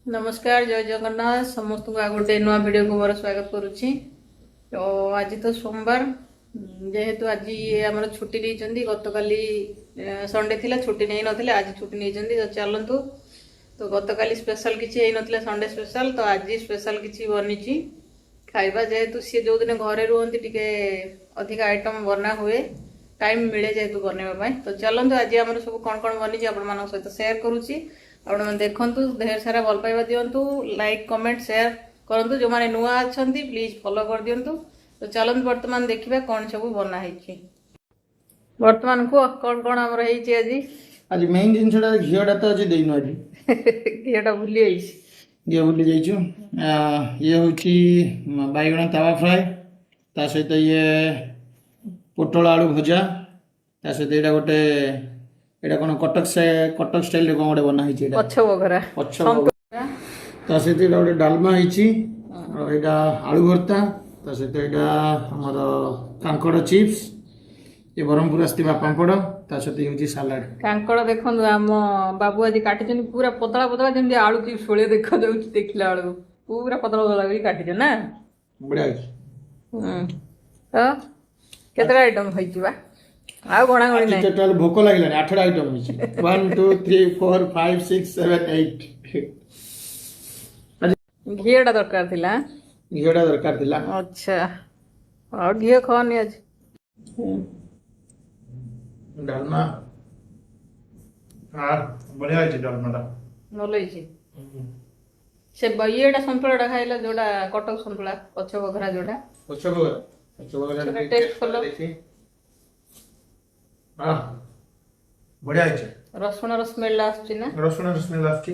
नमस्कार जय जगन्नाथ समस्त को गोटे नुआ वीडियो को मोर स्वागत करुच्ची। तो आज तो सोमवार जेहेतु आज ये आम छुट्टी नहीं गतकाली संडे थिला छुट्टी नहीं नथिले आज छुट्टी नहीं तो चलतु। तो गतकाली स्पेशल किसी नथिला संडे स्पेशल तो आज स्पेशल किसी बनी खाइबा जेहेतु सी जो दिन घरे रुहती टिके अधिक आइटम बना हुए टाइम मिले जेहेतु बनवाई। तो चलतु आज आम सब कौन कौन बनी आपण सहित सेयार करुच्ची। आपण देखु ढेर सारा भल पाइबा दिंतु लाइक कमेंट शेयर करूँ जो मैंने नुआ अच्छा प्लीज फॉलो कर दिंतु। तो चलते बर्तमान देखा कौन सब बनाई बर्तमान को कौन कौन आमर आज आज मेन जिनसा घीटा तो आज देनु आज घीटा भूली घी भूली जाइछु। ये हूँ बैगण तावा फ्राए ता सहित ये पोटल आलू भजा ता सहित यहाँ गोटे एटा कौन कटक स्टाइल रे कौन गोटे बना है पछ बघरा ता सहित यहाँ गोटे डालमा है आलू भर्ता ता सहित यहाँ आमर कांकड़ चिप्स ये ब्रह्मपुर आसवा पापड़ ता सहित सालाड कांकड़ देखो आम बाबू आज काटी पूरा पतला पतला जमी आलू चिप्स भाई देखा देखला बेलू पूरा पतला पतला काटी ना बढ़िया तो केतटा आइटम होइबा आ गणा गणी नहीं टोटल भोक लागला 8 आइटम होइछि 1 2 3 4 5 6 7 8 घीटा दरकार थिला घीटा दरकार थिला। अच्छा और घी खानी आज डालमा हां बढ़िया है डालमाटा नलै छी से बइएटा संतुलाटा खाइला जोडा कटक संतुला पछ बघरा जोडा पछ बघरा टेस्ट फलो हां बढ़िया है रसुण रो स्मेल आछी ना रसुण रो स्मेल आछी।